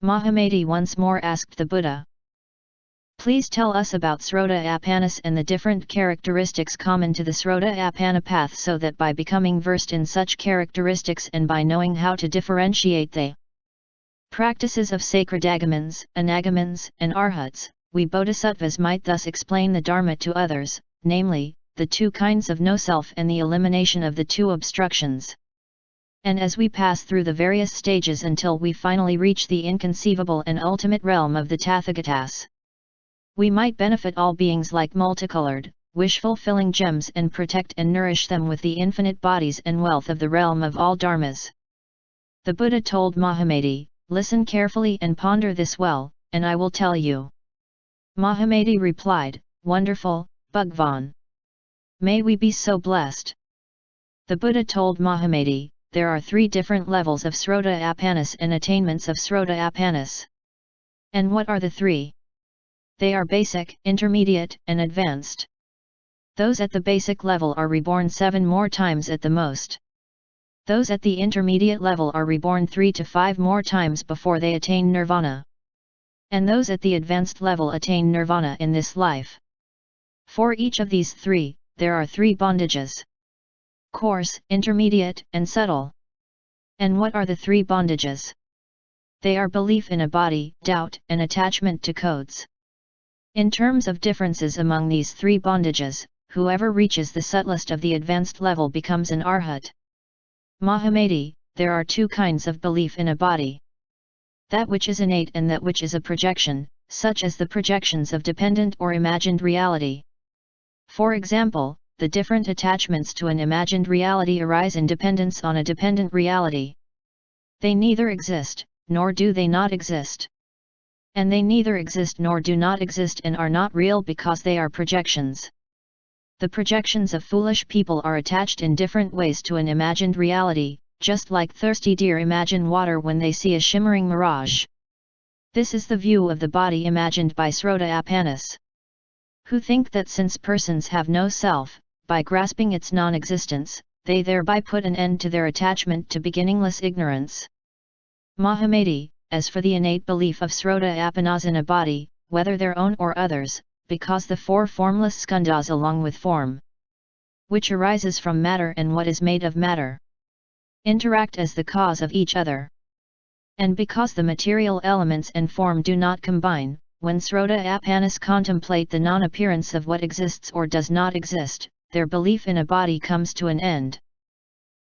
Mahamati once more asked the Buddha. Please tell us about srota-apannas and the different characteristics common to the srota-apanna path, so that by becoming versed in such characteristics and by knowing how to differentiate the practices of sacred agamans, anagamans, and arhats, we bodhisattvas might thus explain the Dharma to others, namely, the two kinds of no-self and the elimination of the two obstructions. And as we pass through the various stages until we finally reach the inconceivable and ultimate realm of the Tathagatas, we might benefit all beings like multicolored, wish-fulfilling gems and protect and nourish them with the infinite bodies and wealth of the realm of all dharmas. The Buddha told Mahamati, listen carefully and ponder this well, and I will tell you. Mahamati replied, wonderful, Bhagwan. May we be so blessed. The Buddha told Mahamati, there are 3 different levels of srota-apannas and attainments of srota-apannas. And what are the 3? They are basic, intermediate, and advanced. Those at the basic level are reborn 7 more times at the most. Those at the intermediate level are reborn 3 to 5 more times before they attain nirvana. And those at the advanced level attain nirvana in this life. For each of these 3, there are 3 bondages: coarse, intermediate, and subtle. And what are the 3 bondages? They are belief in a body, doubt, and attachment to codes. In terms of differences among these 3 bondages, whoever reaches the subtlest of the advanced level becomes an arhat. Mahamati, there are 2 kinds of belief in a body: that which is innate and that which is a projection, such as the projections of dependent or imagined reality. For example, the different attachments to an imagined reality arise in dependence on a dependent reality. They neither exist, nor do they not exist. And they neither exist nor do not exist and are not real because they are projections. The projections of foolish people are attached in different ways to an imagined reality, just like thirsty deer imagine water when they see a shimmering mirage. This is the view of the body imagined by srota-apannas, who think that since persons have no self, by grasping its non-existence, they thereby put an end to their attachment to beginningless ignorance. Mahamati, as for the innate belief of srota-apannas in a body, whether their own or others, because the 4 formless skandhas along with form, which arises from matter and what is made of matter, interact as the cause of each other. And because the material elements and form do not combine, when srota-apannas contemplate the non-appearance of what exists or does not exist, their belief in a body comes to an end.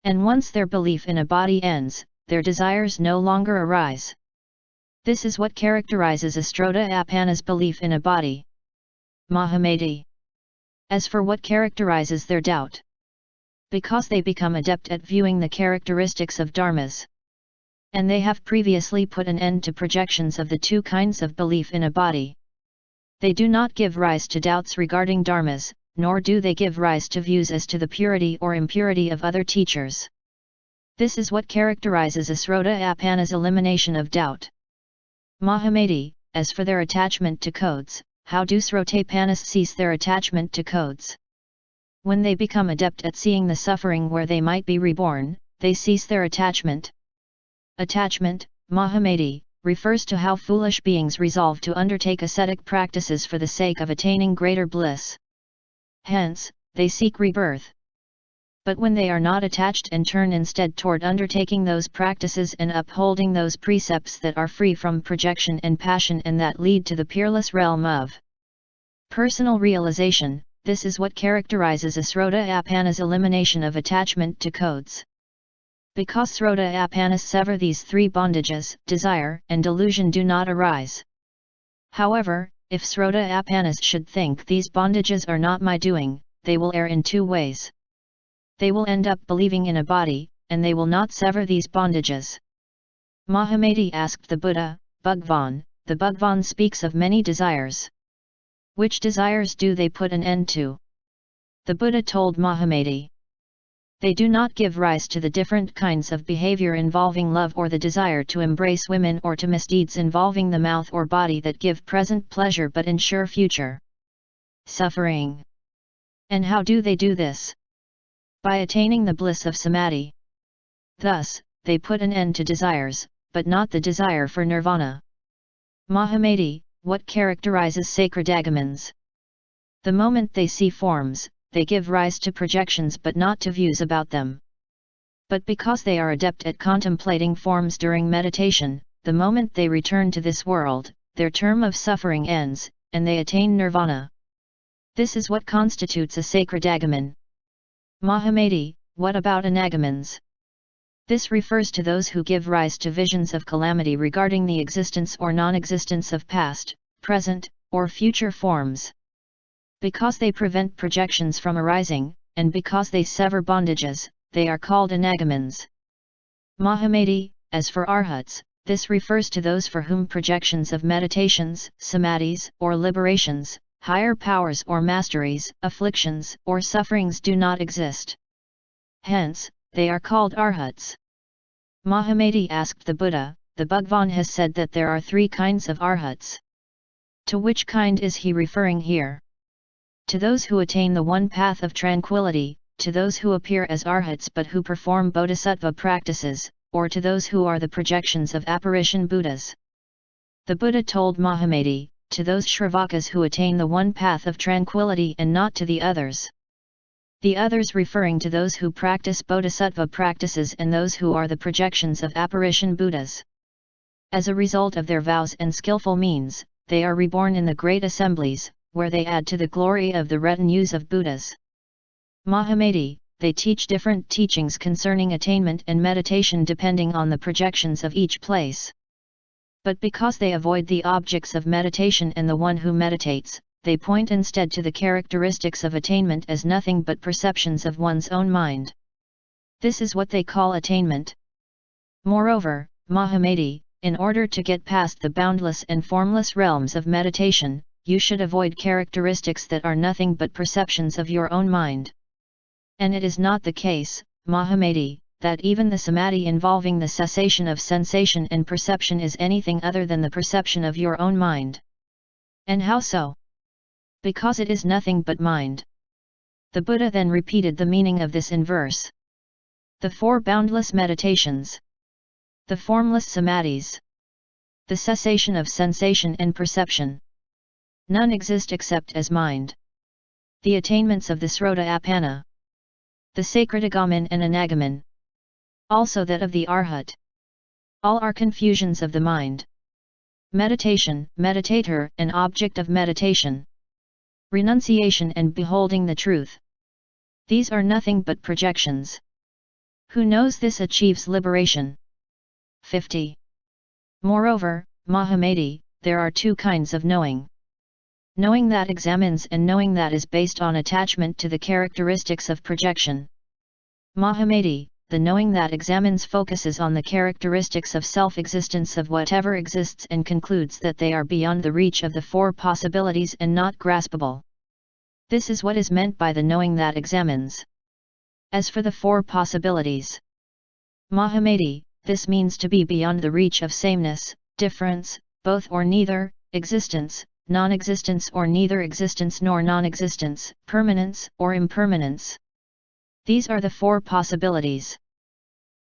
And once their belief in a body ends, their desires no longer arise. This is what characterizes a srota-apannas belief in a body. Mahamati. As for what characterizes their doubt, because they become adept at viewing the characteristics of dharmas, and they have previously put an end to projections of the 2 kinds of belief in a body, they do not give rise to doubts regarding dharmas, nor do they give rise to views as to the purity or impurity of other teachers. This is what characterizes a srota-apannas elimination of doubt. Mahamati, as for their attachment to codes, how do srota-apannas cease their attachment to codes? When they become adept at seeing the suffering where they might be reborn, they cease their attachment. Attachment, Mahamati, refers to how foolish beings resolve to undertake ascetic practices for the sake of attaining greater bliss. Hence, they seek rebirth. But when they are not attached and turn instead toward undertaking those practices and upholding those precepts that are free from projection and passion and that lead to the peerless realm of personal realization, this is what characterizes a srota-apannas elimination of attachment to codes. Because srota-apannas sever these 3 bondages, desire and delusion do not arise. However, if srota-apannas should think these bondages are not my doing, they will err in 2 ways. They will end up believing in a body, and they will not sever these bondages. Mahamati asked the Buddha, Bhagwan, the Bhagwan speaks of many desires. Which desires do they put an end to? The Buddha told Mahamati. They do not give rise to the different kinds of behavior involving love or the desire to embrace women or to misdeeds involving the mouth or body that give present pleasure but ensure future suffering. And how do they do this? By attaining the bliss of samadhi. Thus, they put an end to desires, but not the desire for nirvana. Mahamati, what characterizes sacred attainments? The moment they see forms, they give rise to projections but not to views about them. But because they are adept at contemplating forms during meditation, the moment they return to this world, their term of suffering ends, and they attain nirvana. This is what constitutes a sacred attainment. Mahamati, what about attainments? This refers to those who give rise to visions of calamity regarding the existence or non-existence of past, present, or future forms. Because they prevent projections from arising, and because they sever bondages, they are called attainments. Mahamati, as for arhats, this refers to those for whom projections of meditations, samadhis, or liberations, higher powers or masteries, afflictions, or sufferings do not exist. Hence, they are called arhats. Mahamati asked the Buddha, the Bhagavan has said that there are 3 kinds of arhats. To which kind is he referring here? To those who attain the one path of tranquility, to those who appear as arhats but who perform bodhisattva practices, or to those who are the projections of apparition Buddhas. The Buddha told Mahamati, to those Shravakas who attain the one path of tranquility and not to the others. The others referring to those who practice bodhisattva practices and those who are the projections of apparition Buddhas. As a result of their vows and skillful means, they are reborn in the great assemblies, where they add to the glory of the retinues of Buddhas. Mahamati, they teach different teachings concerning attainment and meditation depending on the projections of each place. But because they avoid the objects of meditation and the one who meditates, they point instead to the characteristics of attainment as nothing but perceptions of one's own mind. This is what they call attainment. Moreover, Mahamati, in order to get past the boundless and formless realms of meditation, you should avoid characteristics that are nothing but perceptions of your own mind. And it is not the case, Mahamati, that even the samadhi involving the cessation of sensation and perception is anything other than the perception of your own mind. And how so? Because it is nothing but mind. The Buddha then repeated the meaning of this in verse. The 4 boundless meditations. The formless samadhis. The cessation of sensation and perception. None exist except as mind. The attainments of the srota-apannas. The sacred agaman and anagaman. Also that of the arhat. All are confusions of the mind. Meditation, meditator and object of meditation. Renunciation and beholding the truth. These are nothing but projections. Who knows this achieves liberation. 50. Moreover, Mahamati, there are 2 kinds of knowing. Knowing that examines and knowing that is based on attachment to the characteristics of projection. Mahamati, the knowing that examines focuses on the characteristics of self-existence of whatever exists and concludes that they are beyond the reach of the 4 possibilities and not graspable. This is what is meant by the knowing that examines. As for the 4 possibilities, Mahamati, this means to be beyond the reach of sameness, difference, both or neither, existence, non-existence or neither existence nor non-existence, permanence or impermanence. These are the 4 possibilities.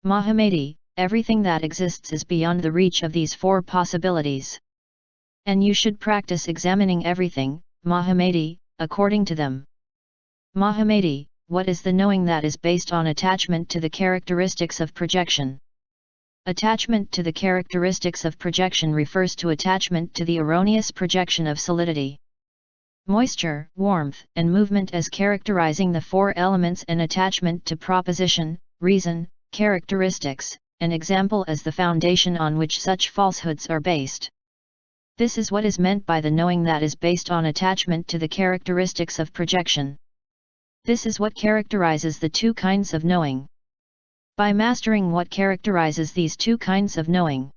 Mahamati, everything that exists is beyond the reach of these 4 possibilities. And you should practice examining everything, Mahamati, according to them. Mahamati, what is the knowing that is based on attachment to the characteristics of projection? Attachment to the characteristics of projection refers to attachment to the erroneous projection of solidity, moisture, warmth, and movement as characterizing the 4 elements, and attachment to proposition, reason, characteristics, and example as the foundation on which such falsehoods are based. This is what is meant by the knowing that is based on attachment to the characteristics of projection. This is what characterizes the 2 kinds of knowing. By mastering what characterizes these 2 kinds of knowing,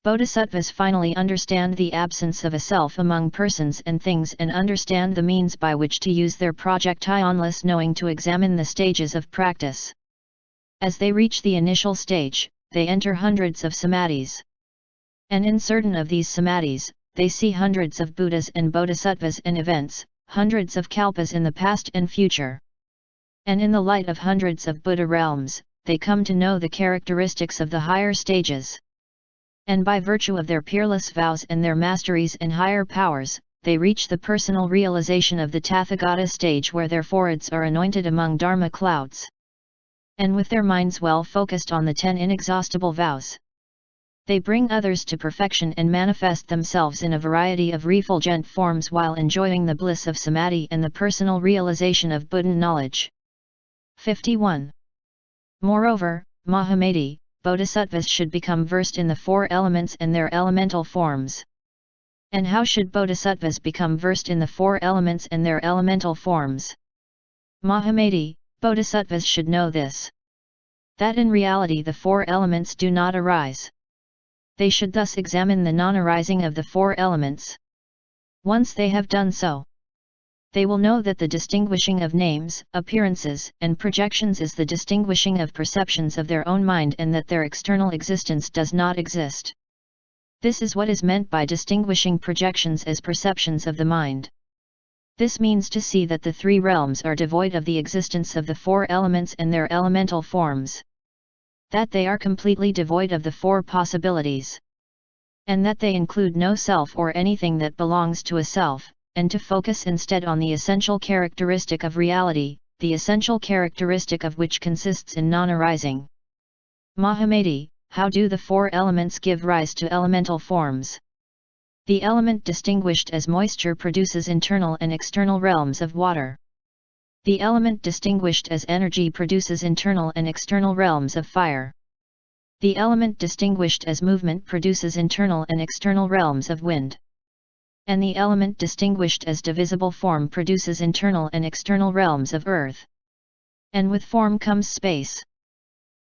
Bodhisattvas finally understand the absence of a self among persons and things and understand the means by which to use their projectionless knowing to examine the stages of practice. As they reach the initial stage, they enter hundreds of samadhis. And in certain of these samadhis, they see hundreds of Buddhas and Bodhisattvas and events, hundreds of kalpas in the past and future. And in the light of hundreds of Buddha realms, they come to know the characteristics of the higher stages. And by virtue of their peerless vows and their masteries and higher powers, they reach the personal realization of the Tathagata stage where their foreheads are anointed among Dharma clouds. And with their minds well focused on the 10 inexhaustible vows, they bring others to perfection and manifest themselves in a variety of refulgent forms while enjoying the bliss of samadhi and the personal realization of Buddha knowledge. 51. Moreover, Mahamati, Bodhisattvas should become versed in the 4 elements and their elemental forms. And how should Bodhisattvas become versed in the 4 elements and their elemental forms? Mahamati, Bodhisattvas should know this: that in reality the 4 elements do not arise. They should thus examine the non-arising of the 4 elements. Once they have done so, they will know that the distinguishing of names, appearances, and projections is the distinguishing of perceptions of their own mind and that their external existence does not exist. This is what is meant by distinguishing projections as perceptions of the mind. This means to see that the 3 realms are devoid of the existence of the 4 elements and their elemental forms. That they are completely devoid of the 4 possibilities. And that they include no self or anything that belongs to a self, and to focus instead on the essential characteristic of reality, the essential characteristic of which consists in non-arising. Mahamati, how do the 4 elements give rise to elemental forms? The element distinguished as moisture produces internal and external realms of water. The element distinguished as energy produces internal and external realms of fire. The element distinguished as movement produces internal and external realms of wind. And the element distinguished as divisible form produces internal and external realms of earth. And with form comes space.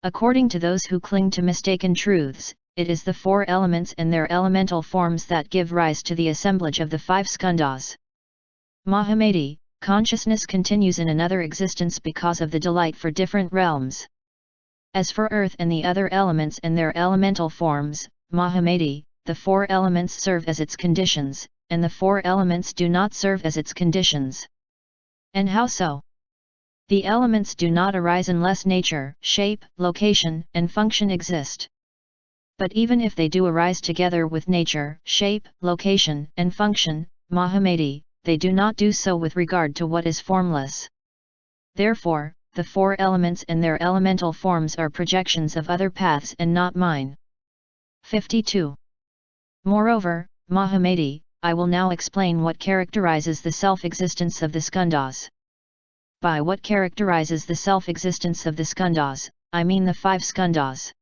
According to those who cling to mistaken truths, it is the 4 elements and their elemental forms that give rise to the assemblage of the 5 skandhas. Mahamati, consciousness continues in another existence because of the delight for different realms. As for earth and the other elements and their elemental forms, Mahamati, the 4 elements serve as its conditions, and the 4 elements do not serve as its conditions. And how so? The elements do not arise unless nature, shape, location, and function exist. But even if they do arise together with nature, shape, location, and function, Mahamati, they do not do so with regard to what is formless. Therefore, the 4 elements and their elemental forms are projections of other paths and not mine. 52. Moreover, Mahamati, I will now explain what characterizes the self-existence of the skandhas. By what characterizes the self-existence of the skandhas, I mean the 5 skandhas.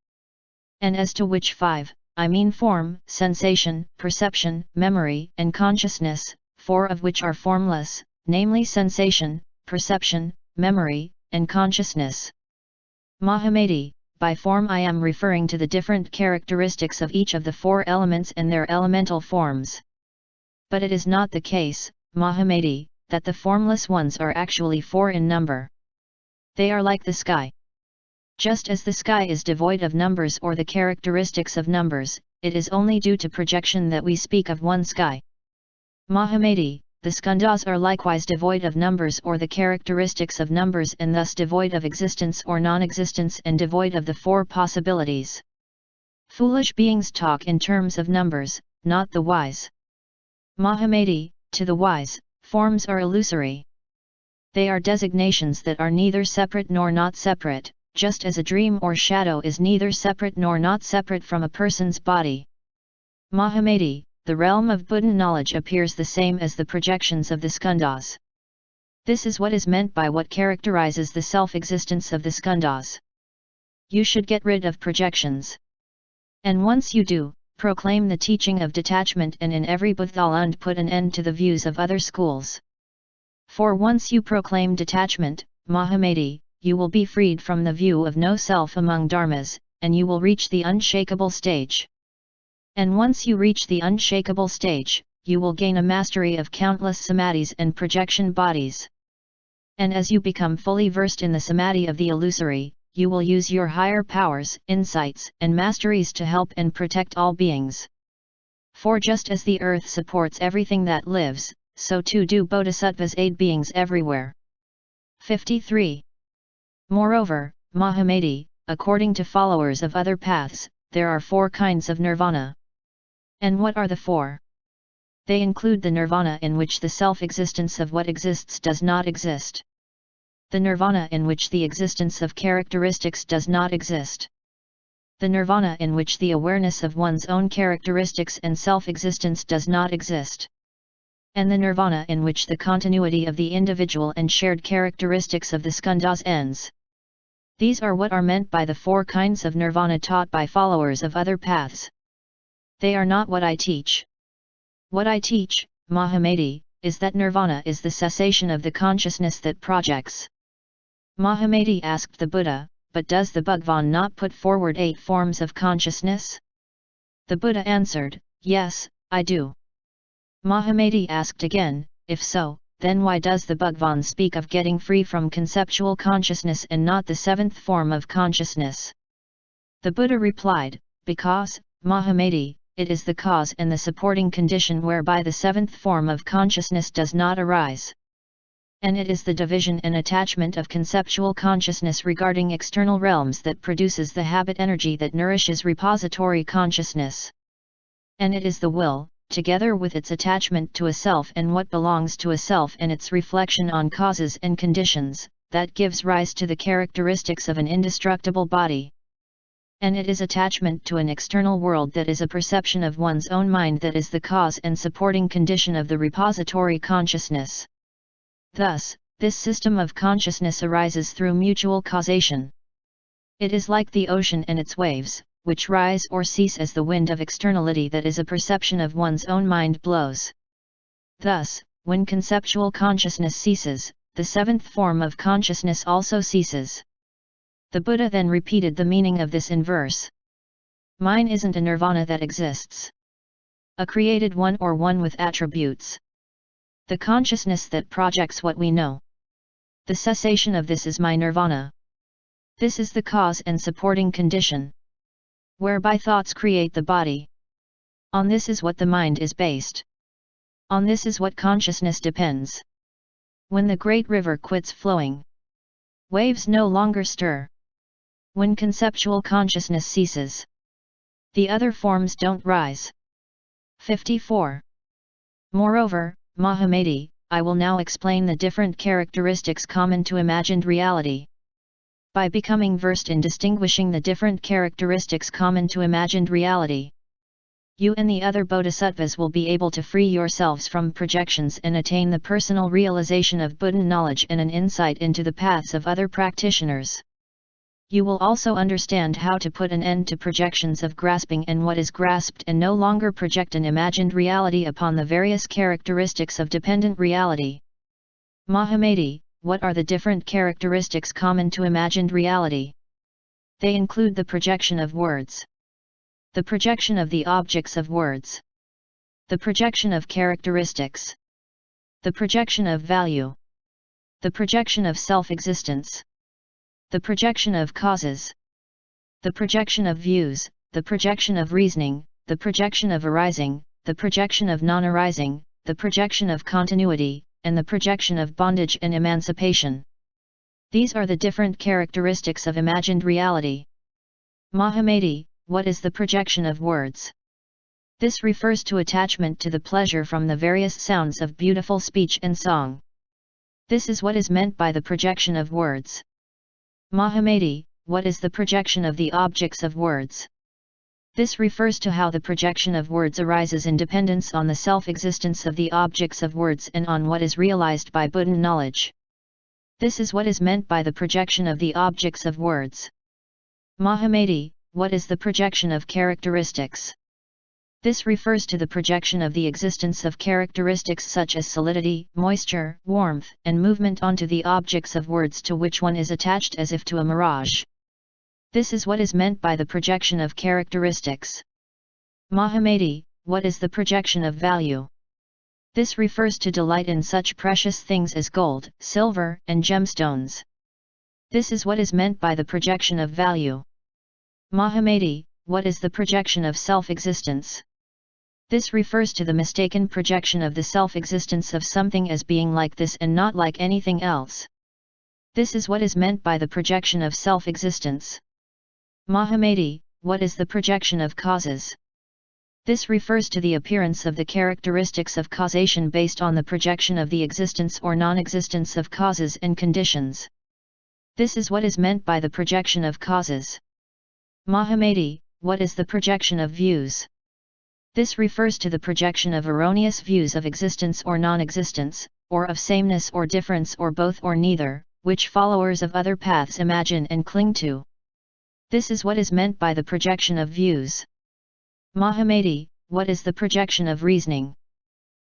And as to which 5, I mean form, sensation, perception, memory, and consciousness, 4 of which are formless, namely sensation, perception, memory, and consciousness. Mahamati, by form I am referring to the different characteristics of each of the 4 elements and their elemental forms. But it is not the case, Mahamati, that the formless ones are actually 4 in number. They are like the sky. Just as the sky is devoid of numbers or the characteristics of numbers, it is only due to projection that we speak of one sky. Mahamati, the skandhas are likewise devoid of numbers or the characteristics of numbers and thus devoid of existence or non-existence and devoid of the 4 possibilities. Foolish beings talk in terms of numbers, not the wise. Mahamati, to the wise, forms are illusory. They are designations that are neither separate nor not separate, just as a dream or shadow is neither separate nor not separate from a person's body. Mahamati, the realm of Buddha knowledge appears the same as the projections of the skandhas. This is what is meant by what characterizes the self-existence of the skandhas. You should get rid of projections. And once you do, proclaim the teaching of detachment and in every Buddhaland put an end to the views of other schools. For once you proclaim detachment, Mahamati, you will be freed from the view of no self among dharmas, and you will reach the unshakable stage. And once you reach the unshakable stage, you will gain a mastery of countless samadhis and projection bodies. And as you become fully versed in the samadhi of the illusory, you will use your higher powers, insights, and masteries to help and protect all beings. For just as the earth supports everything that lives, so too do bodhisattvas aid beings everywhere. 53. Moreover, Mahamati, according to followers of other paths, there are 4 kinds of nirvana. And what are the 4? They include the nirvana in which the self-existence of what exists does not exist. The nirvana in which the existence of characteristics does not exist. The nirvana in which the awareness of one's own characteristics and self-existence does not exist. And the nirvana in which the continuity of the individual and shared characteristics of the skandhas ends. These are what are meant by the 4 kinds of nirvana taught by followers of other paths. They are not what I teach. What I teach, Mahamati, is that nirvana is the cessation of the consciousness that projects. Mahamati asked the Buddha, but does the Bhagavan not put forward 8 forms of consciousness? The Buddha answered, yes, I do. Mahamati asked again, if so, then why does the Bhagavan speak of getting free from conceptual consciousness and not the 7th form of consciousness? The Buddha replied, because, Mahamati, it is the cause and the supporting condition whereby the 7th form of consciousness does not arise. And it is the division and attachment of conceptual consciousness regarding external realms that produces the habit energy that nourishes repository consciousness. And it is the will, together with its attachment to a self and what belongs to a self and its reflection on causes and conditions, that gives rise to the characteristics of an indestructible body. And it is attachment to an external world that is a perception of one's own mind that is the cause and supporting condition of the repository consciousness. Thus, this system of consciousness arises through mutual causation. It is like the ocean and its waves, which rise or cease as the wind of externality that is a perception of one's own mind blows. Thus, when conceptual consciousness ceases, the 7th form of consciousness also ceases. The Buddha then repeated the meaning of this in verse. Mine isn't a nirvana that exists. A created one or one with attributes. The consciousness that projects what we know. The cessation of this is my nirvana. This is the cause and supporting condition. Whereby thoughts create the body. On this is what the mind is based. On this is what consciousness depends. When the great river quits flowing, waves no longer stir. When conceptual consciousness ceases, the other forms don't rise. 54. Moreover, Mahamati, I will now explain the different characteristics common to imagined reality. By becoming versed in distinguishing the different characteristics common to imagined reality, you and the other bodhisattvas will be able to free yourselves from projections and attain the personal realization of Buddha knowledge and an insight into the paths of other practitioners. You will also understand how to put an end to projections of grasping and what is grasped and no longer project an imagined reality upon the various characteristics of dependent reality. Mahamati, what are the different characteristics common to imagined reality? They include the projection of words, the projection of the objects of words, the projection of characteristics, the projection of value, the projection of self-existence, the projection of causes, the projection of views, the projection of reasoning, the projection of arising, the projection of non-arising, the projection of continuity, and the projection of bondage and emancipation. These are the different characteristics of imagined reality. Mahamati, what is the projection of words? This refers to attachment to the pleasure from the various sounds of beautiful speech and song. This is what is meant by the projection of words. Mahamati, what is the projection of the objects of words? This refers to how the projection of words arises in dependence on the self-existence of the objects of words and on what is realized by Buddha knowledge. This is what is meant by the projection of the objects of words. Mahamati, what is the projection of characteristics? This refers to the projection of the existence of characteristics such as solidity, moisture, warmth, and movement onto the objects of words to which one is attached as if to a mirage. This is what is meant by the projection of characteristics. Mahamati, what is the projection of value? This refers to delight in such precious things as gold, silver, and gemstones. This is what is meant by the projection of value. Mahamati, what is the projection of self-existence? This refers to the mistaken projection of the self-existence of something as being like this and not like anything else. This is what is meant by the projection of self-existence. Mahamati, what is the projection of causes? This refers to the appearance of the characteristics of causation based on the projection of the existence or non-existence of causes and conditions. This is what is meant by the projection of causes. Mahamati, what is the projection of views? This refers to the projection of erroneous views of existence or non-existence, or of sameness or difference or both or neither, which followers of other paths imagine and cling to. This is what is meant by the projection of views. Mahamati, what is the projection of reasoning?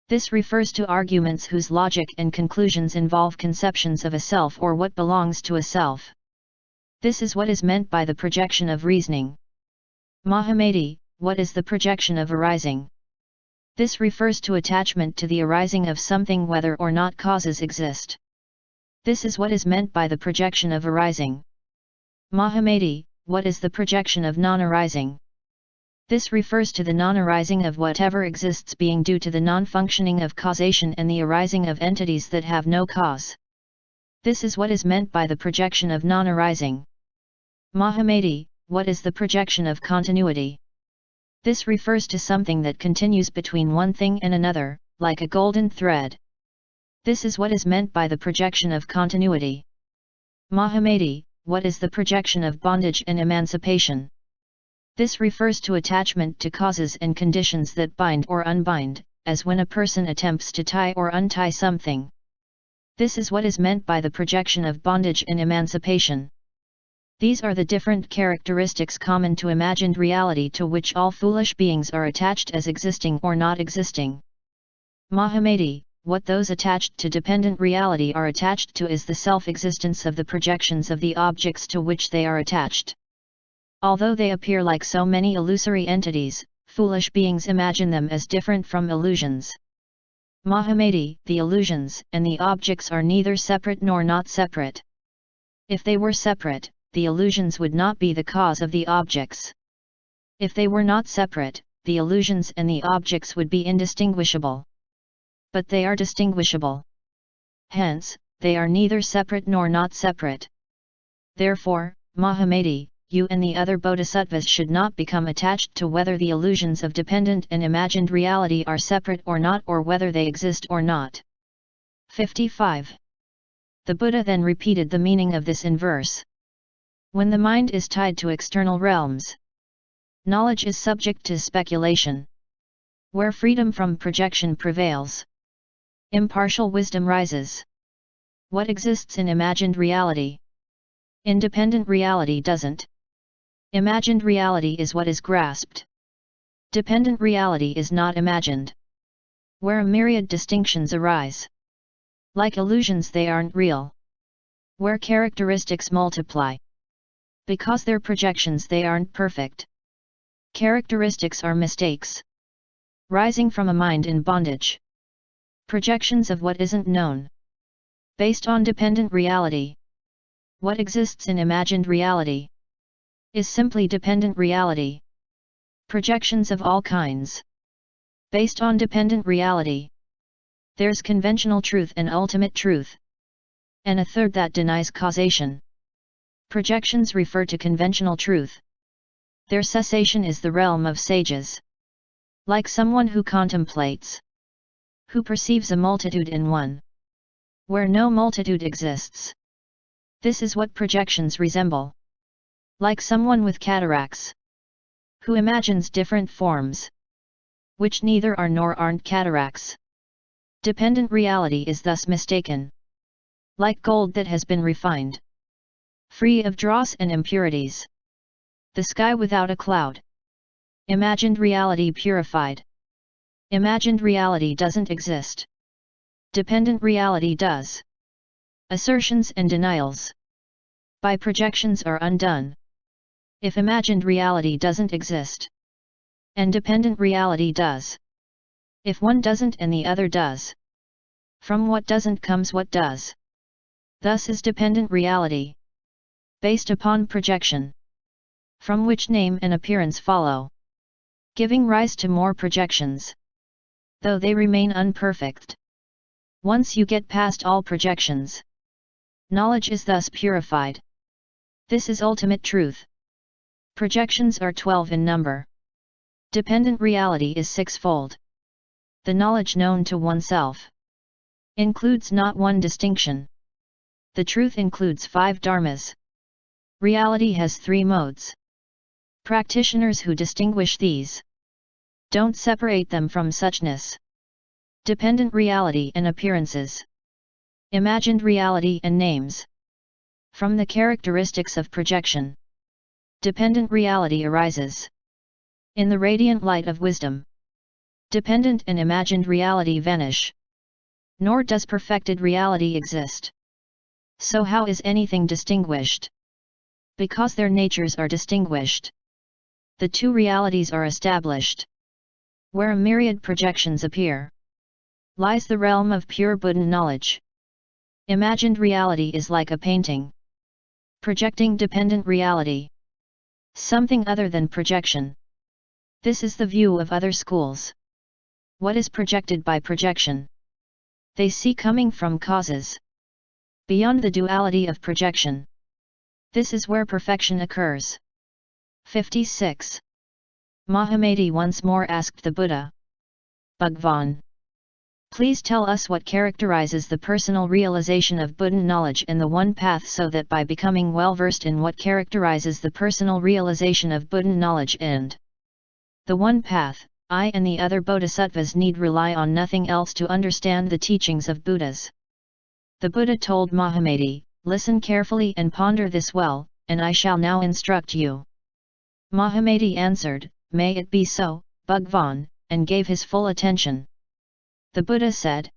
This refers to arguments whose logic and conclusions involve conceptions of a self or what belongs to a self. This is what is meant by the projection of reasoning. Mahamati, what is the projection of arising? This refers to attachment to the arising of something whether or not causes exist. This is what is meant by the projection of arising. Mahamati, what is the projection of non-arising? This refers to the non-arising of whatever exists being due to the non-functioning of causation and the arising of entities that have no cause. This is what is meant by the projection of non-arising. Mahamati, what is the projection of continuity? This refers to something that continues between one thing and another, like a golden thread. This is what is meant by the projection of continuity. Mahamati, what is the projection of bondage and emancipation? This refers to attachment to causes and conditions that bind or unbind, as when a person attempts to tie or untie something. This is what is meant by the projection of bondage and emancipation. These are the different characteristics common to imagined reality to which all foolish beings are attached as existing or not existing. Mahamati, what those attached to dependent reality are attached to is the self-existence of the projections of the objects to which they are attached. Although they appear like so many illusory entities, foolish beings imagine them as different from illusions. Mahamati, the illusions and the objects are neither separate nor not separate. If they were separate, the illusions would not be the cause of the objects. If they were not separate, the illusions and the objects would be indistinguishable. But they are distinguishable. Hence, they are neither separate nor not separate. Therefore, Mahamati, you and the other bodhisattvas should not become attached to whether the illusions of dependent and imagined reality are separate or not, or whether they exist or not. 55. The Buddha then repeated the meaning of this in verse. When the mind is tied to external realms, knowledge is subject to speculation. Where freedom from projection prevails, impartial wisdom rises. What exists in imagined reality? Independent reality doesn't. Imagined reality is what is grasped. Dependent reality is not imagined. Where a myriad distinctions arise, like illusions, they aren't real. Where characteristics multiply, because they're projections, they aren't perfect. Characteristics are mistakes, rising from a mind in bondage. Projections of what isn't known, based on dependent reality. What exists in imagined reality is simply dependent reality. Projections of all kinds, based on dependent reality. There's conventional truth and ultimate truth, and a third that denies causation. Projections refer to conventional truth. Their cessation is the realm of sages. Like someone who contemplates, who perceives a multitude in one, where no multitude exists. This is what projections resemble. Like someone with cataracts, who imagines different forms, which neither are nor aren't cataracts. Dependent reality is thus mistaken. Like gold that has been refined, free of dross and impurities. The sky without a cloud. Imagined reality purified. Imagined reality doesn't exist. Dependent reality does. Assertions and denials by projections are undone. If imagined reality doesn't exist, and dependent reality does. If one doesn't and the other does, from what doesn't comes what does. Thus is dependent reality, based upon projection, from which name and appearance follow, giving rise to more projections, though they remain unperfect. Once you get past all projections, knowledge is thus purified. This is ultimate truth. Projections are 12 in number. Dependent reality is sixfold. The knowledge known to oneself includes not one distinction. The truth includes 5 dharmas. Reality has 3 modes. Practitioners who distinguish these don't separate them from suchness. Dependent reality and appearances. Imagined reality and names. From the characteristics of projection, dependent reality arises. In the radiant light of wisdom, dependent and imagined reality vanish. Nor does perfected reality exist. So how is anything distinguished? Because their natures are distinguished. The 2 realities are established. Where a myriad projections appear, lies the realm of pure Buddha knowledge. Imagined reality is like a painting, projecting dependent reality. Something other than projection. This is the view of other schools. What is projected by projection? They see coming from causes. Beyond the duality of projection. This is where perfection occurs. 56. Mahamati once more asked the Buddha, Bhagwan, please tell us what characterizes the personal realization of Buddha knowledge and the one path, so that by becoming well versed in what characterizes the personal realization of Buddha knowledge and the one path, I and the other bodhisattvas need rely on nothing else to understand the teachings of Buddhas. The Buddha told Mahamati, listen carefully and ponder this well, and I shall now instruct you. Mahamati answered, may it be so, Bhagwan, and gave his full attention. The Buddha said,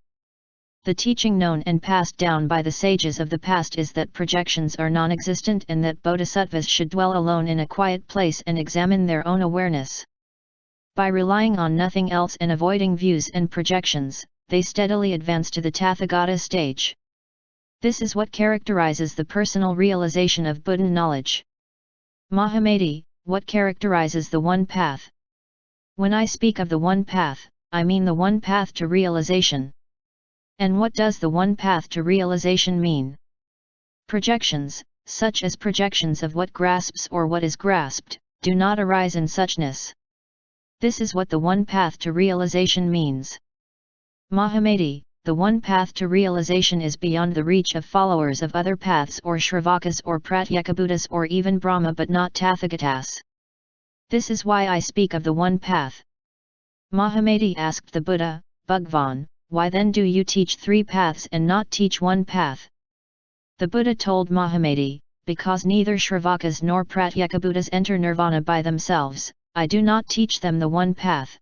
the teaching known and passed down by the sages of the past is that projections are non-existent and that bodhisattvas should dwell alone in a quiet place and examine their own awareness. By relying on nothing else and avoiding views and projections, they steadily advance to the Tathagata stage. This is what characterizes the personal realization of Buddha knowledge. Mahamati, what characterizes the one path? When I speak of the one path, I mean the one path to realization. And what does the one path to realization mean? Projections, such as projections of what grasps or what is grasped, do not arise in suchness. This is what the one path to realization means. Mahamati, the one path to realization is beyond the reach of followers of other paths or Shravakas or Pratyekabuddhas or even Brahma, but not Tathagatas. This is why I speak of the one path. Mahamati asked the Buddha, Bhagwan, why then do you teach 3 paths and not teach one path? The Buddha told Mahamati, because neither Shravakas nor Pratyekabuddhas enter nirvana by themselves, I do not teach them the one path.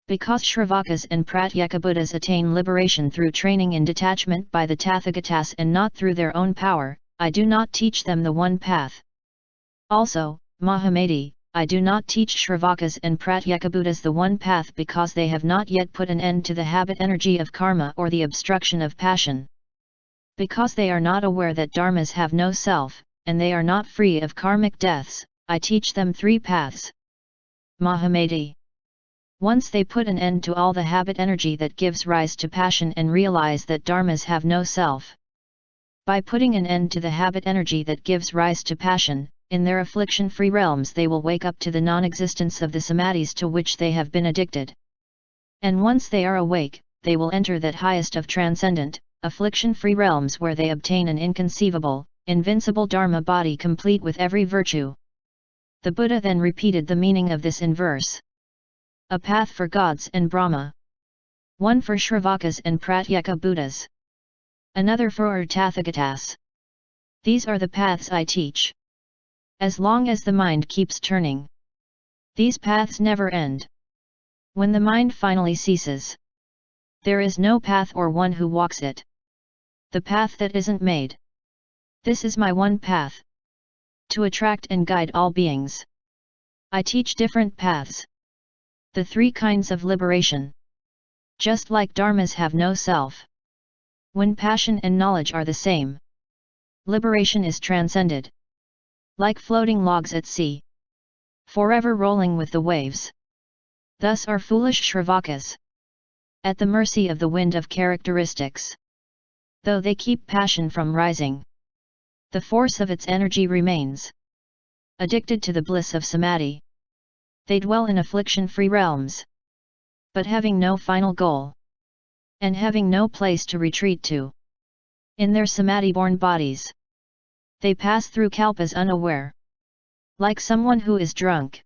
Because Shravakas and Pratyekabuddhas attain liberation through training in detachment by the Tathagatas and not through their own power, I do not teach them the one path. Also, Mahamati, I do not teach Shravakas and Pratyekabuddhas the one path because they have not yet put an end to the habit energy of karma or the obstruction of passion. Because they are not aware that dharmas have no self, and they are not free of karmic deaths, I teach them 3 paths. Mahamati. Once they put an end to all the habit energy that gives rise to passion and realize that dharmas have no self. By putting an end to the habit energy that gives rise to passion, in their affliction-free realms they will wake up to the non-existence of the samadhis to which they have been addicted. And once they are awake, they will enter that highest of transcendent, affliction-free realms where they obtain an inconceivable, invincible dharma body complete with every virtue. The Buddha then repeated the meaning of this in verse. A path for gods and Brahma. One for Shravakas and Pratyekabuddhas. Another for Tathagatas. These are the paths I teach. As long as the mind keeps turning, these paths never end. When the mind finally ceases, there is no path or one who walks it. The path that isn't made. This is my one path. To attract and guide all beings. I teach different paths. The 3 kinds of liberation. Just like dharmas have no self. When passion and knowledge are the same, liberation is transcended. Like floating logs at sea, forever rolling with the waves. Thus are foolish Shravakas, at the mercy of the wind of characteristics. Though they keep passion from rising, the force of its energy remains. addicted to the bliss of samadhi. They dwell in affliction-free realms, but having no final goal, and having no place to retreat to. In their samadhi-born bodies, they pass through kalpas unaware, like someone who is drunk,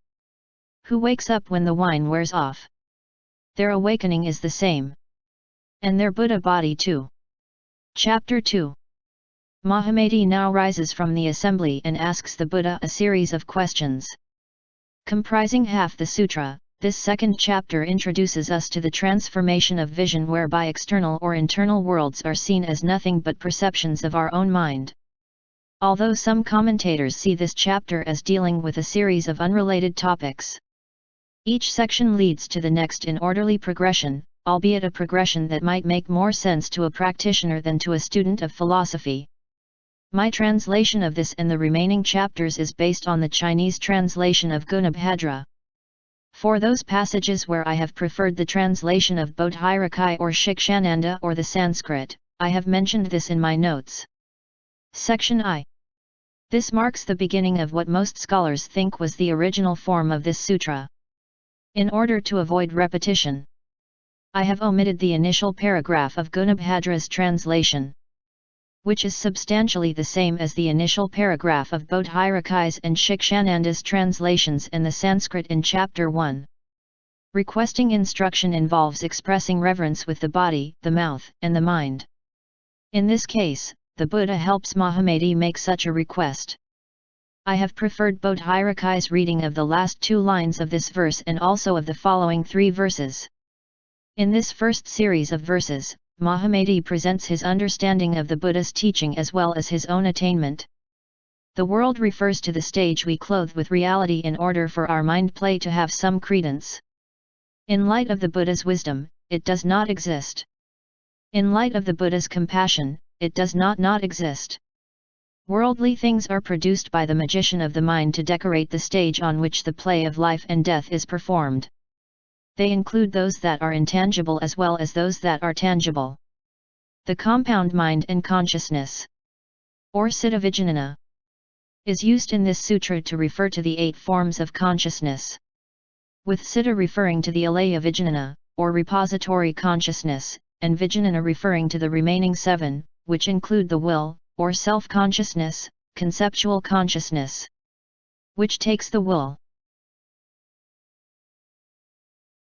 who wakes up when the wine wears off. Their awakening is the same, and their Buddha body too. Chapter 2. Mahamati now rises from the assembly and asks the Buddha a series of questions. Comprising half the sutra, this second chapter introduces us to the transformation of vision whereby external or internal worlds are seen as nothing but perceptions of our own mind. Although some commentators see this chapter as dealing with a series of unrelated topics, each section leads to the next in orderly progression, albeit a progression that might make more sense to a practitioner than to a student of philosophy. My translation of this and the remaining chapters is based on the Chinese translation of Gunabhadra. For those passages where I have preferred the translation of Bodhirakai or Shikshananda or the Sanskrit, I have mentioned this in my notes. Section I. This marks the beginning of what most scholars think was the original form of this sutra. In order to avoid repetition, I have omitted the initial paragraph of Gunabhadra's translation, which is substantially the same as the initial paragraph of Bodhirakai's and Shikshananda's translations in the Sanskrit in Chapter 1. Requesting instruction involves expressing reverence with the body, the mouth, and the mind. In this case, the Buddha helps Mahamati make such a request. I have preferred Bodhirakai's reading of the last 2 lines of this verse and also of the following 3 verses. In this first series of verses, Mahamati presents his understanding of the Buddha's teaching as well as his own attainment. The world refers to the stage we clothe with reality in order for our mind play to have some credence. In light of the Buddha's wisdom, it does not exist. In light of the Buddha's compassion, it does not exist. Worldly things are produced by the magician of the mind to decorate the stage on which the play of life and death is performed. They include those that are intangible as well as those that are tangible. The compound mind and consciousness, or srota-apannas, is used in this sutra to refer to the 8 forms of consciousness, with srota referring to the alaya vijnana, or repository consciousness, and vijnana referring to the remaining 7, which include the will, or self-consciousness, conceptual consciousness, which takes the will,